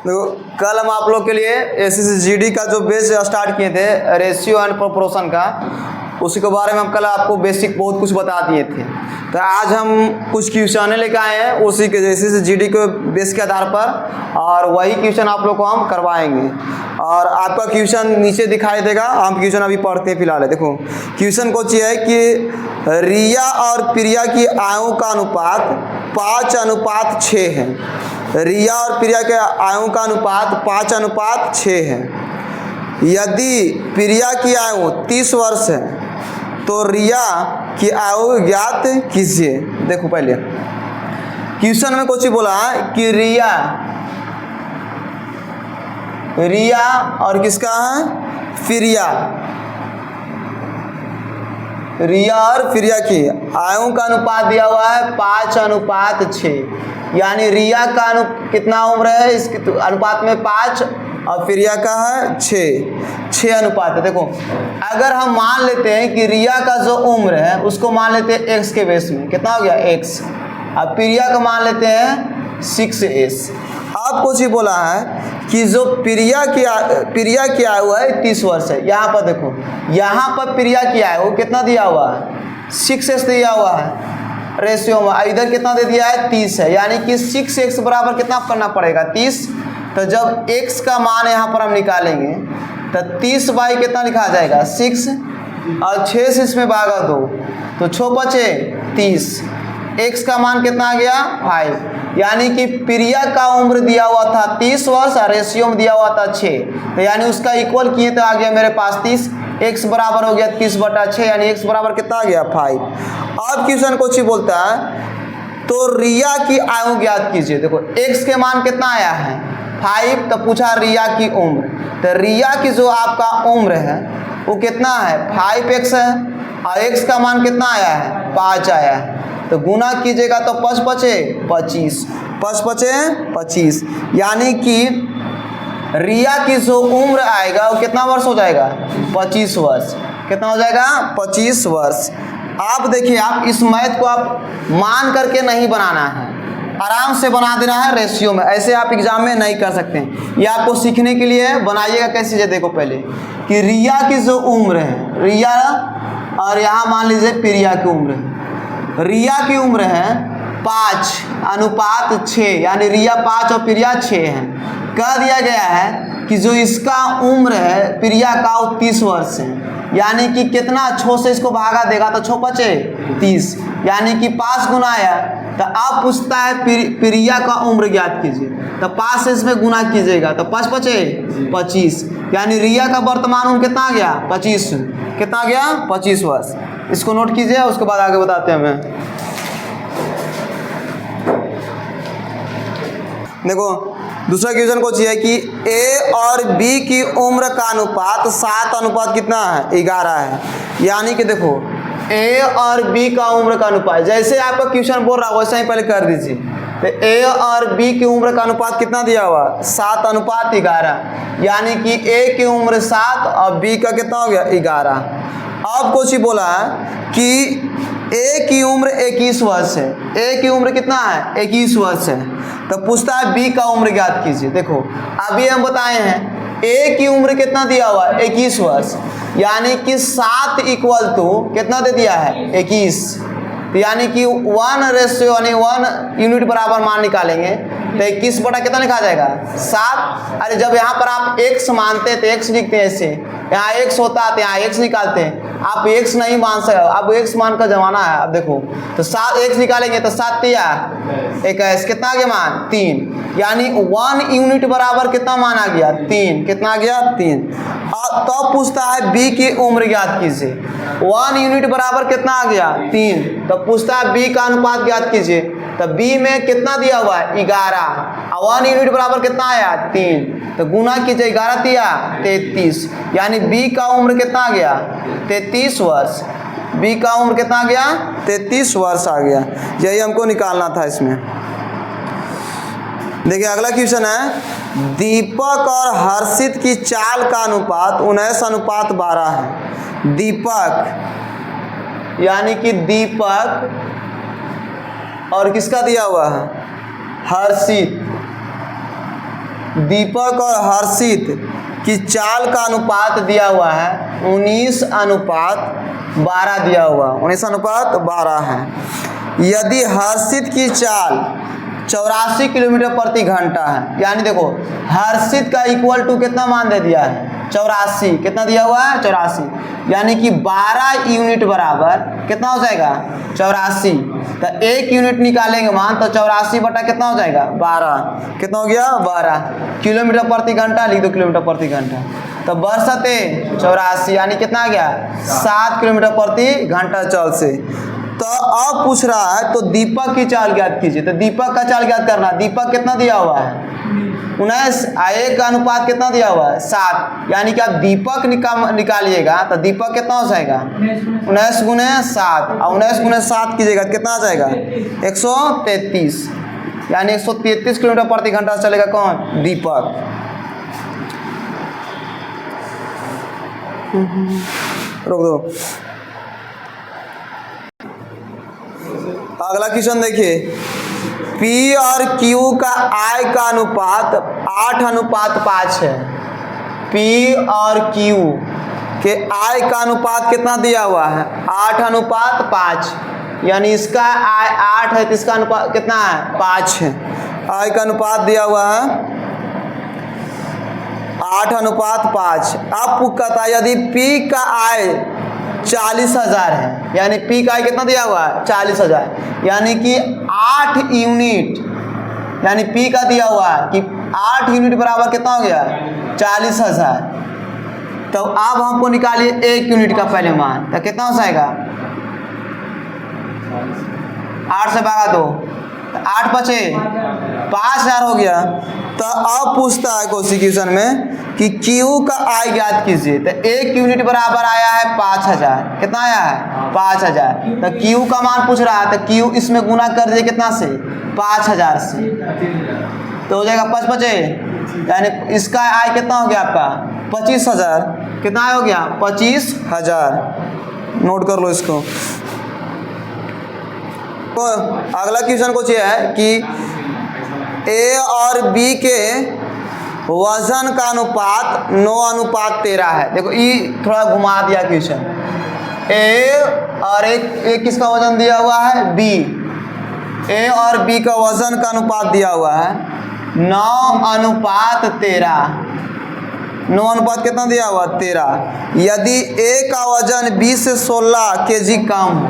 देखो कल हम आप लोग के लिए एसएसजीडी का जो बेस स्टार्ट किए थे रेशियो एंड प्रोपोर्शन का, उसी के बारे में हम कल आपको बेसिक बहुत कुछ बता दिए थे। तो आज हम कुछ क्वेश्चन लेकर आए हैं उसी के एसएसजीडी के बेस के आधार पर, और वही क्वेश्चन आप लोग को हम करवाएंगे। और आपका क्वेश्चन नीचे दिखाई देगा, हम क्वेश्चन अभी पढ़ते हैं फिलहाल। देखो क्वेश्चन कुछ ये है कि रिया और प्रिया की आयु का अनुपात 5:6 है। रिया और प्रिया के आयु का अनुपात 5:6 है। यदि प्रिया की आयु 30 वर्ष है तो रिया की आयु ज्ञात कीजिए। देखो पहले क्वेश्चन में कुछ बोला है कि रिया और किसका है, प्रिया। रिया और प्रिया की आयु का अनुपात दिया हुआ है 5:6, यानी रिया का कितना उम्र है, इस अनुपात में 5 और प्रिया का है 6 अनुपात है। देखो अगर हम मान लेते हैं कि रिया का जो उम्र है उसको मान लेते हैं x के बेस में, कितना हो गया x, अब प्रिया का मान लेते हैं 6s। अब कुछ ही बोला है कि जो प्रिया की आयु है 30 वर्ष है। यहाँ पर देखो, यहाँ पर प्रिया की आयु कितना दिया हुआ है, 6s दिया हुआ है रेशियो में। इधर कितना दे दिया है, 30 है, यानी कि 6x बराबर कितना करना पड़ेगा, 30। तो जब x का मान यहाँ पर हम निकालेंगे तो 30 बाई कितना लिखा जाएगा, 6, और 6 से इसमें भागा 2 तो 6 बचे 30। x का मान कितना आ गया, 5। यानी कि प्रिया का उम्र दिया हुआ था 30 वर्ष और रेशियो में दिया हुआ था 6, तो यानी उसका इक्वल किए तो आ गया मेरे पास 30। x बराबर हो गया 30/6, यानी x बराबर कितना आ गया, 5। अब क्वेश्चन कुछ ही बोलता है तो रिया की आयु ज्ञात कीजिए। देखो x के मान कितना आया है, 5, तो पूछा रिया की उम्र। तो रिया की जो आपका उम्र है वो कितना है, 5x है, और x का मान कितना आया है, 5 आया है। तो गुना कीजिएगा तो 5 बचे 25, 5 बचे 25, यानी कि रिया की जो उम्र आएगा वो कितना वर्ष हो जाएगा, 25 वर्ष। कितना हो जाएगा, 25 वर्ष। आप देखिए, आप इस मैथ को आप मान करके नहीं बनाना है, आराम से बना देना है रेशियो में। ऐसे आप एग्जाम में नहीं कर सकते हैं, ये आपको सीखने के लिए बनाइएगा। कैसे है, देखो पहले कि रिया की जो उम्र है, रिया, और यहाँ मान लीजिए प्रिया की उम्र है। रिया की उम्र है 5:6, यानी रिया 5 और प्रिया 6 है। कह दिया गया है कि जो इसका उम्र है प्रिया का वो 30 वर्ष है, यानी कि कितना 6 से इसको भागा देगा तो 6 बचे 30, यानी कि 5 गुना आया। तो अब पूछता है प्रिया का उम्र ज्ञात कीजिए, तो 5 से इसमें गुना कीजिएगा तो 5 बचे 25, यानी रिया का वर्तमान उम्र कितना आ गया, 25। कितना आ गया, 25 वर्ष। इसको नोट कीजिए, उसके बाद आगे बताते हैं हमें। देखो दूसरा क्वेश्चन को चाहिए कि a और b की उम्र का अनुपात 7 कितना है, 11 है। यानी कि देखो a और b का उम्र का अनुपात, जैसे आपका क्वेश्चन बोल रहा है वैसे ही पहले कर दीजिए। तो a और b की उम्र का अनुपात कितना दिया हुआ, 7:11, यानी कि a की उम्र 7 और b का कितना हो गया, 11। अब कुछ ही बोला है कि a की उम्र 21 वर्ष है। a की उम्र कितना है, 21 वर्ष है। तो पूछता है b का उम्र ज्ञात कीजिए। देखो अभी हम बताए हैं a की उम्र कितना दिया हुआ है, 21 वर्ष, यानी कि 7 = कितना दे दिया है, 21। तो यानी कि 1 रेशियो यानी 1 यूनिट बराबर मान निकालेंगे तो 21 बटा कितना लिखा जाएगा, 7। अरे जब यहाँ पर आप x मानते हैं तो x लिखते हैं, ऐसे यहाँ x होता है तो यहाँ x निकालते हैं। आप x नहीं मान सकते, अब x मान का जमाना है। अब देखो तो 7 x निकालेंगे तो 7 या 21, कितना आ गया मान, 3, यानी 1 यूनिट बराबर कितना मान आ गया, 3। कितना आ गया, 3। तो पूछता है b की उम्र ज्ञात कीजिए। 1 यूनिट बराबर कितना आ गया, 3। तो पूछता है b का अनुपात ज्ञात कीजिए। तो b में कितना दिया हुआ है, 11, और 1 यूनिट बराबर कितना आया, 3। तो गुना कीजिए, 11 तिया 33, यानी b का उम्र कितना आ गया, 33 वर्ष। b का उम्र कितना आ गया, 33 वर्ष आ गया। यही हमको निकालना था इसमें। देखिए अगला क्वेश्चन है, दीपक और हर्षित की चाल का अनुपात 19:12 है। दीपक यानी कि दीपक और किसका दिया हुआ है, दीपक और हर्षित की चाल का अनुपात दिया हुआ है 19:12 दिया हुआ, 19:12 है। यदि हर्षित की चाल 84 किलोमीटर प्रति घंटा है, यानी देखो हर्षित का इक्वल टू कितना मान दे दिया है 84, कितना दिया हुआ है 84, यानी कि 12 यूनिट बराबर कितना हो जाएगा 84। तो 1 यूनिट निकालेंगे मान, तो 84 बटा कितना हो जाएगा 12, कितना हो गया 12 किलोमीटर प्रति घंटा, लिख दो किलोमीटर प्रति घंटा। तो बरसते 84 यानी कितना आ गया 7 किलोमीटर प्रति घंटा चल से। तो अब पूछ रहा है तो दीपक की चाल ज्ञात कीजिए। तो दीपक का चाल ज्ञात करना, दीपक कितना दिया हुआ है 19, एक का अनुपात कितना दिया हुआ है 7, यानी कि आप दीपक निकालिएगा तो दीपक कितना हो जाएगा 19 गुने 7, और 19 गुने 7 कीजिएगा कितना आ जाएगा 133, यानी 133 किलोमीटर प्रति घंटा चलेगा कौन दीपक। रोक दो। अगला क्वेश्चन देखिए, P और Q का I का अनुपात 8:5 है। P और Q के I का अनुपात कितना दिया हुआ है 8:5, यानी इसका I 8 है तो इसका अनुपात कितना है 5 है। I का अनुपात दिया हुआ है 8:5। अब कहता है यदि P का I 40,000 है, यानी P का I कितना दिया हुआ है 40,000, यानी कि 8 यूनिट, यानी P का दिया हुआ है कि 8 यूनिट बराबर कितना हो गया 40,000। तो अब हमको निकालिए 1 यूनिट का पहले मान, तो कितना हो जाएगा 8 से भागा दो, 8 बचे 5,000 हो गया। तो अब पूछता है क्वेश्चन में कि Q का I ज्ञात कीजिए। तो 1 यूनिट बराबर आया है 5,000, कितना आया है 5,000। तो Q का मान पूछ रहा है, तो Q इसमें गुना कर दीजिए कितना से 5,000 से, तो हो जाएगा 5 बचे, यानी इसका I कितना हो गया आपका 25,000, कितना हो गया 25,000। नोट कर लो इसको। तो अगला क्वेश्चन कुछ यह है कि A और B के वजन का अनुपात 9:13 है। देखो ये थोड़ा घुमा दिया क्वेश्चन, A और एक किसका वजन दिया हुआ है B, A और B का वजन का अनुपात दिया हुआ है 9:13। 9 कितना दिया हुआ 13। यदि A का वजन B से 16 kg कम हो,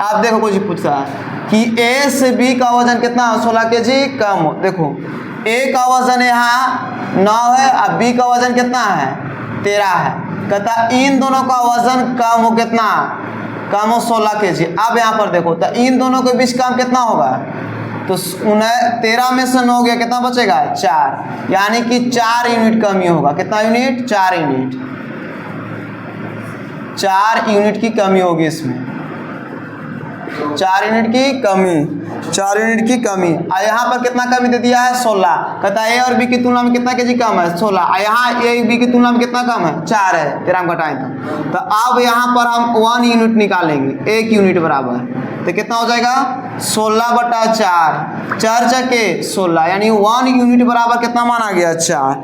आप देखो कुछ पूछ रहा है कि A से B का वजन कितना 16 kg कम हो। देखो A का वजन यहाँ 9 है और B का वजन कितना है 13 है, कहता इन दोनों का वजन कम हो कितना कम हो 16 kg। अब यहाँ पर देखो तो इन दोनों के बीच कम कितना होगा, तो 13 में से 9 गया कितना बचेगा 4, यानी कि 4 यूनिट कमी होगा। कितना यूनिट 4 यूनिट, 4 यूनिट की कमी होगी इसमें, 4 यूनिट की कमी, 4 यूनिट की कमी। और यहाँ पर कितना कमी दे दिया है 16, कहता है A और B की तुलना में कितना केजी कम है 16, और यहाँ A B की तुलना में कितना कम है 4 है, 13 घटाएं तो अब यहाँ पर हम 1 यूनिट निकालेंगे, 1 यूनिट बराबर, तो कितना हो जाएगा 16/4, 4 चके 16, यानी 1 यूनिट बराबर कितना माना गया 4।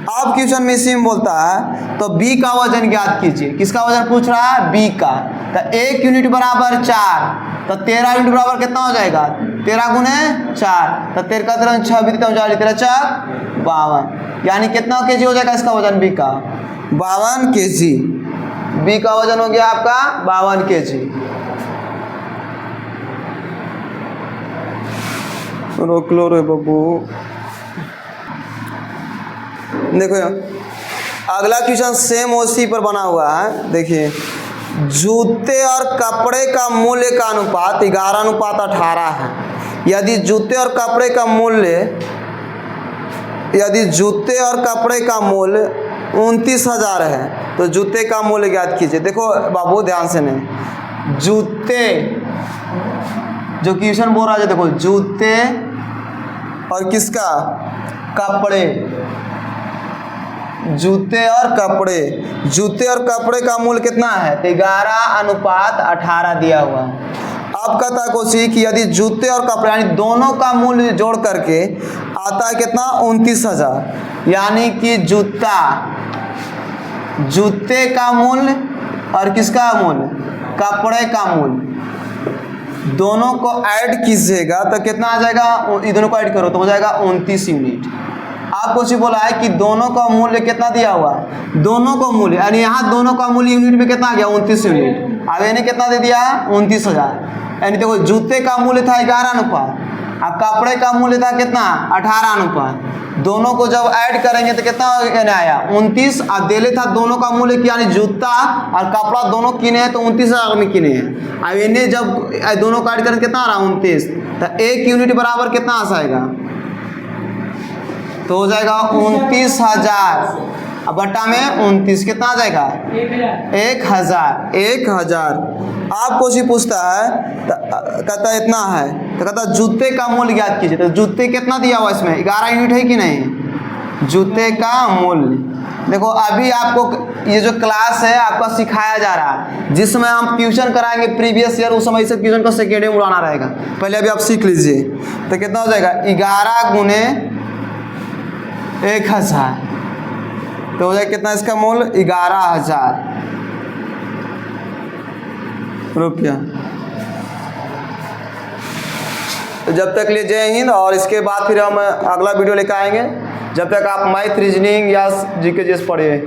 अब क्वेश्चन में इसी में बोलता है तो B का वजन ज्ञात कीजिए। किसका वजन पूछ रहा है B का। तो 1 यूनिट बराबर 4, तो 13 यूनिट बराबर कितना हो जाएगा 13 गुने 4, तो 13 6 13 4 52, यानी कितना केजी हो जाएगा इसका वजन B का 52 केजी। B का वजन हो गया आपका 52 केजी। रोक लो रे बाबू। देखो अगला क्वेश्चन सेम उसी पर बना हुआ है। देखिए जूते और कपड़े का मूल्य का अनुपात 11:18 है। यदि जूते और कपड़े का मूल्य 29,000 है तो जूते का मूल्य ज्ञात कीजिए। देखो बाबू ध्यान से नहीं, जूते जो क्वेश्चन बोल रहा है, देखो जूते और किसका कपड़े, जूते और कपड़े का मूल्य कितना है 11:18 दिया हुआ है। अब कहता है कोशी कि यदि जूते और कपड़े यानी दोनों का मूल्य जोड़ करके आता है कितना 29,000, यानी कि जूते का मूल्य और किसका मूल्य, कपड़े का मूल्य, दोनों को ऐड कीजिएगा तो कितना आ जाएगा, ये दोनों को ऐड करो तो हो जाएगा 29 यूनिट। आपको कुछ बोला है कि दोनों का मूल्य कितना दिया हुआ है, दोनों का मूल्य यानी यहाँ दोनों का मूल्य यूनिट में कितना आ गया 29 यूनिट। अब इन्हें कितना दे दिया 29,000, यानी देखो जूते का मूल्य था 11 रुपये और कपड़े का मूल्य था कितना 18 रुपये। दोनों को जब ऐड करेंगे तो कितना आया 29। अब देले था दोनों का मूल्य यानी जूता और कपड़ा दोनों किने हैं तो 29,000 में किने हैं। अब इन्हें जब दोनों का ऐड करेंगे कितना आ रहा 29, तो 1 यूनिट बराबर कितना आ जाएगा, तो हो जाएगा 29,000 अब बटा में 29 कितना आ जाएगा 1,000। आपको जी पूछता है कहता है इतना है तो कहता है जूते का मूल्य ज्ञात कीजिए। तो जूते कितना दिया हुआ इसमें 11 यूनिट है कि नहीं, जूते का मूल्य। देखो अभी आपको ये जो क्लास है आपका सिखाया जा रहा है, जिसमें हम ट्यूशन कराएंगे प्रीवियस ईयर, उस समय से ट्यूशन को सेकेंड में उड़ाना रहेगा। पहले अभी आप सीख लीजिए। तो कितना हो जाएगा 11 गुने 1,000 तो हो जाएगा कितना इसका मूल्य 11,000 रुपया। तो जब तक लिए जय हिंद, और इसके बाद फिर हम अगला वीडियो लेकर आएंगे। जब तक आप मैथ रीजनिंग या जीके पढ़िए।